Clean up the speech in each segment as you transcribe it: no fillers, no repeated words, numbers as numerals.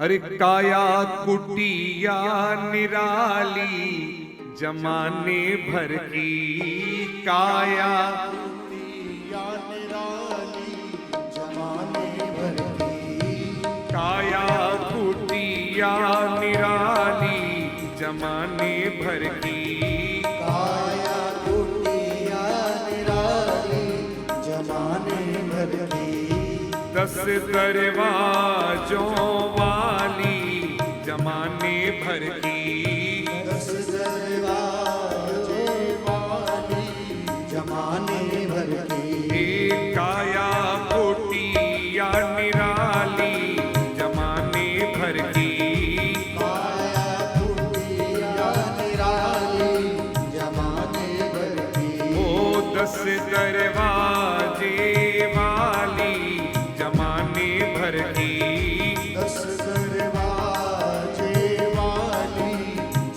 अरे काया कुटिया निराली जमाने भर की, काया कुटिया निराली जमाने भर की, काया कुटिया निराली जमाने भर की, काया कुटिया निराली जमाने भर की, 10 दरवाजों वाली जमाने भर की, 10 दरवाजे वाली जमाने भर की, काया कुटिया निराली जमाने भर की, काया कुटिया निराली जमाने भर की, ओ 10 दरवाजे वाली जमाने भर की, 10 दरवाजे वाली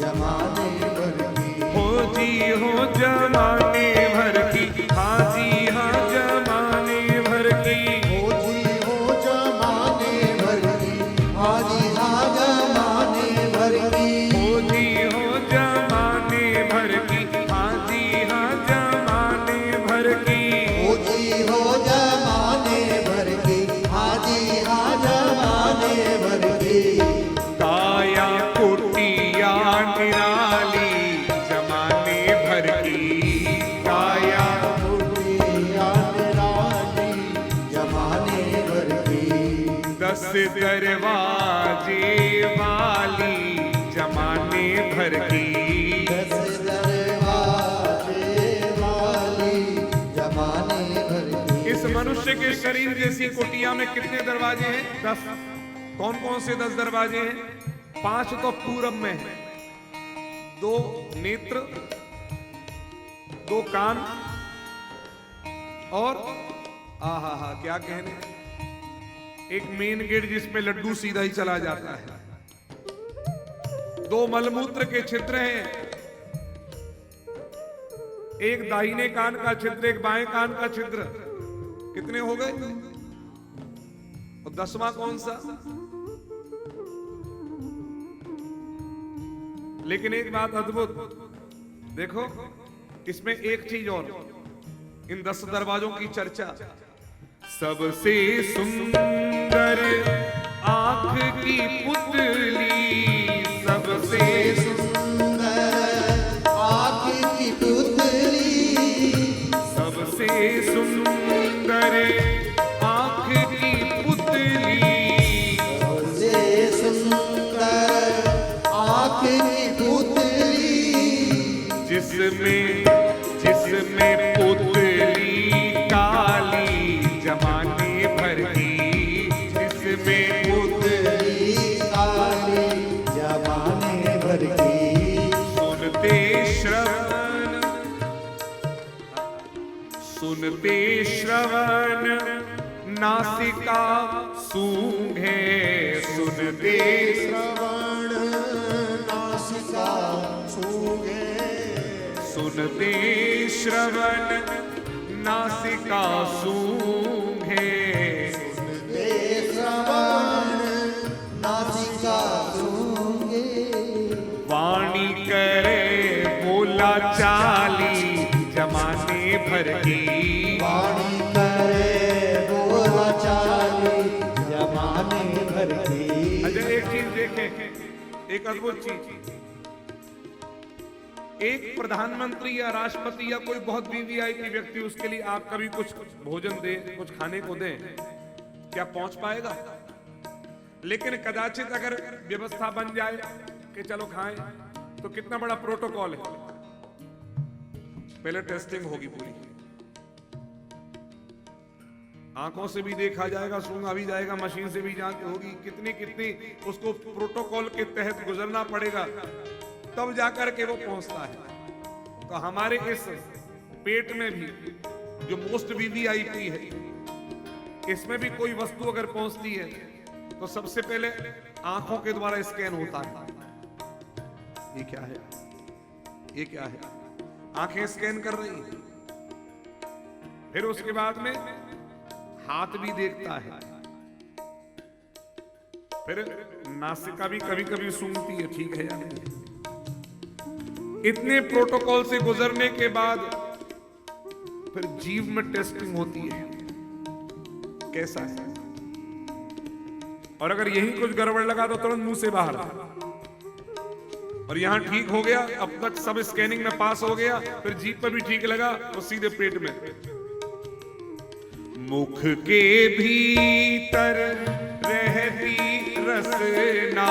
जमाने भर की, हो जी हो जमाने भर की, हाजी हाँ जमाने भर की, हो जी हो जमाने भर की, हाजी हाँ जमाने भर की, हो जी हो जमाने भर की, हाजी हाँ जमाने भर की, हो जी हो जमाने भर की, हाजी हाँ जमाने भर की, काया कुटिया निराली जमाने भर की, काया कुटिया निराली जमाने भर की, 10 दरवाजे वाली जमाने भर की, 10 दरवाजे वाली जमाने भर की। इस मनुष्य के शरीर जैसी कुटिया में कितने दरवाजे हैं? 10। कौन कौन से 10 दरवाजे हैं? 5 तो पूरब में है, 2 नेत्र, 2 कान, और आहा हा क्या कहने, एक मेन गेट जिसमें लड्डू सीधा ही चला जाता है, 2 मलमूत्र के छिद्र हैं, एक दाहिने कान का छिद्र, एक बाएं कान का छिद्र। कितने हो गए? और 10वां कौन सा? लेकिन एक बात अद्भुत देखो, इसमें एक चीज और, इन 10 दरवाजों की चर्चा, सबसे सुंदर आंख की पुतली, सबसे सुंदर आँख की पुतली, सबसे सुंदर आंख की पुतली, सबसे सुंदर आँख की पुतली, जिसमें पुतली काली जमाने भर की, जिसमें पुतली काली जमाने भर की, सुनते श्रवण नासिका सूंघे, सुनते श्रवण नासिका सूंघे, सुनते श्रवण नासिका सूंघे, सुनते श्रवण नासिका सूंघे, वाणी करे बोला चाली जमाने भर की, वाणी करे बोला चाली जमाने भर की। अच्छा एक चीज देखें, एक अद्भुत चीज, एक प्रधानमंत्री या राष्ट्रपति या कोई बहुत वीवीआईपी व्यक्ति, उसके लिए आप कभी कुछ भोजन दें, कुछ खाने को दें, क्या पहुंच पाएगा? लेकिन कदाचित अगर व्यवस्था बन जाए कि चलो खाएं, तो कितना बड़ा प्रोटोकॉल है, पहले टेस्टिंग होगी पूरी, आंखों से भी देखा जाएगा, सूंघा भी जाएगा, मशीन से भी जांच होगी, कितनी उसको प्रोटोकॉल के तहत गुजरना पड़ेगा, तब जाकर के वो पहुंचता है। तो हमारे इस पेट में भी जो मोस्ट वीवीआईपी है, इसमें भी कोई वस्तु अगर पहुंचती है तो सबसे पहले आंखों के द्वारा स्कैन होता है। ये क्या है? ये क्या है? आंखें स्कैन कर रही हैं। फिर उसके बाद में हाथ भी देखता है, फिर नासिका भी कभी कभी सूंघती है, ठीक है यार। इतने प्रोटोकॉल से गुजरने के बाद फिर जीभ में टेस्टिंग होती है, कैसा है, और अगर यही कुछ गड़बड़ लगा तो तुरंत मुंह से बाहर। और यहां ठीक हो गया, अब तक सब स्कैनिंग में पास हो गया, फिर जीभ पे भी ठीक लगा तो सीधे पेट में। मुख के भीतर रहती रसना,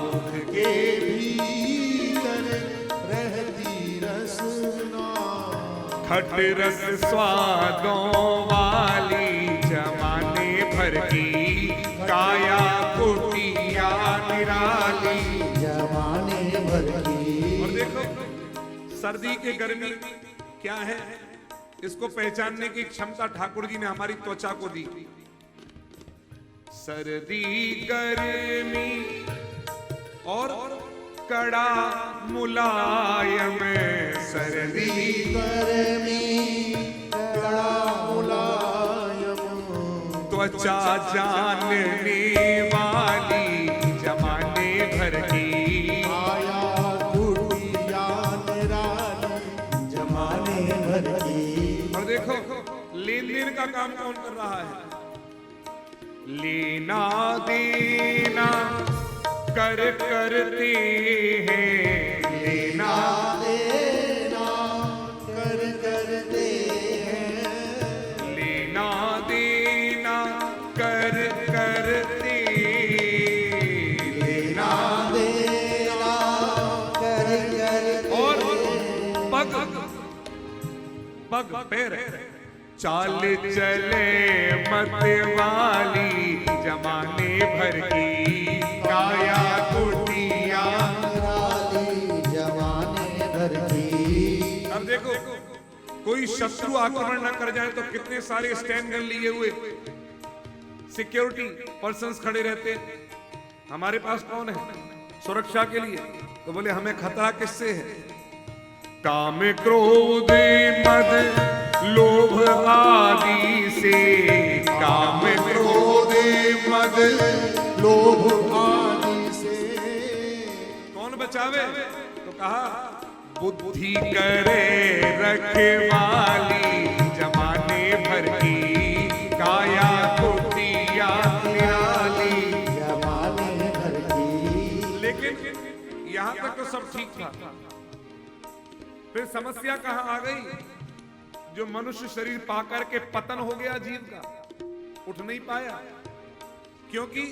मुख के भीतर रहती रसना, खट रस स्वादों वाली जमाने भर की काया कुटिया निराली। जमाने भर की। और देखो सर्दी के गर्मी क्या है, इसको पहचानने की क्षमता ठाकुर जी ने हमारी त्वचा को दी। सर्दी गर्मी और कड़ा मुलायम, सर्दी गर्मी कड़ा मुलायम, त्वचा जानने वाली जमाने भर की आया कुटिया निराली। जमाने भर की। और देखो लेन देन का काम कौन कर रहा है, लेना देना कर करते हैं, लेना देना कर करते हैं, लेना देना कर करते, लेना देना कर करते। और पग पग पैर चाल चले मत वाली जमाने भर की काया कुटिया। जमाने भर की। अब देखो कोई शत्रु आक्रमण न कर जाए तो कितने सारे स्टैंड गन लिए हुए सिक्योरिटी पर्सन्स खड़े रहते हैं। हमारे पास कौन है सुरक्षा के लिए, तो बोले हमें खतरा किससे है, काम क्रोध मद लोभ आदि से, काम क्रोध मद लोभ आदि से। कौन बचावे, तो कहा बुद्धि करे रखवाली जमाने भर की काया कुटिया निराली। जमाने भर की। लेकिन यहां तक तो सब ठीक था, फिर समस्या कहां आ गई, जो मनुष्य शरीर पाकर के पतन हो गया जीव का, उठ नहीं पाया। क्योंकि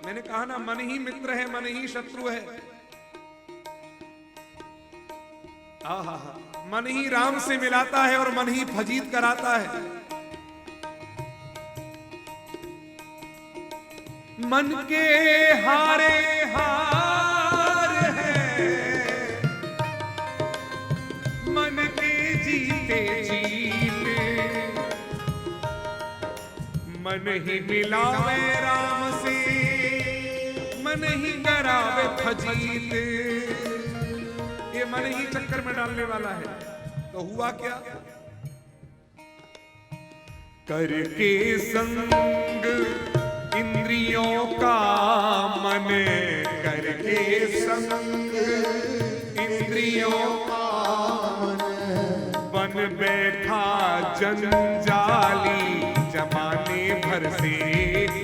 मैंने कहा ना, मन ही मित्र है मन ही शत्रु है। आहा, मन ही राम से मिलाता है और मन ही फजीत कराता है। मन के हारे हार है, मन के जीते जीते, मन ही मिलावे राम से मन ही करावे फजीत। ये मन ही चक्कर में डालने वाला है। तो हुआ क्या, करके संग इंद्रियों का मन, करके संग इंद्रियों का बन बैठा जंजाली जमाने भर से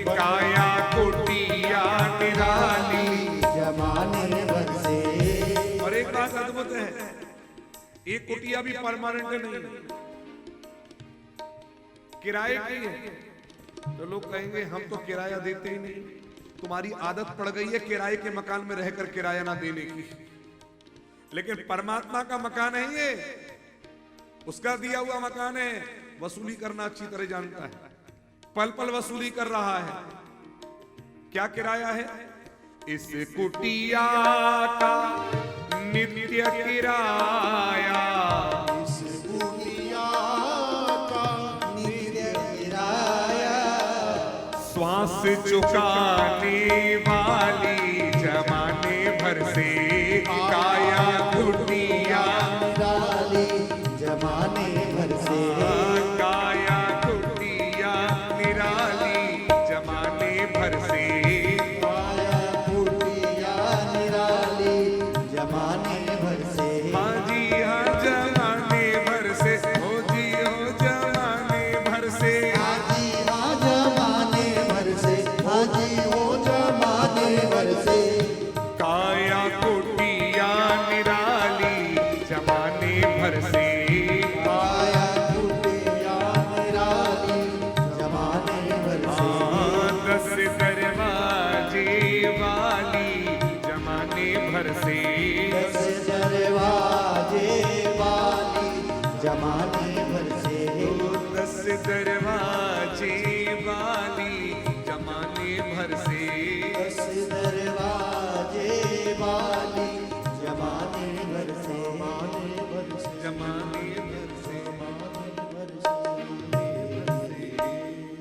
काया कुटिया निराली। जमाने भर से। और एक बात अद्भुत है, एक कुटिया भी परमानेंट नहीं है, किराए की है। तो लोग कहेंगे हम तो किराया देते ही नहीं, तुम्हारी आदत पड़ गई है किराए के मकान में रहकर किराया ना देने की। लेकिन परमात्मा का मकान है ये, उसका दिया हुआ मकान है, वसूली करना अच्छी तरह जानता है, पल पल वसूली कर रहा है। क्या किराया है, इस कुटिया का नित्य किराया, इस कुटिया का नित्य किराया, श्वास चुकाने वाली जमाने भर से काया कुटिया निराली। जमाने भर से। काया कुटिया निराली जमाने भर से। हाजी हो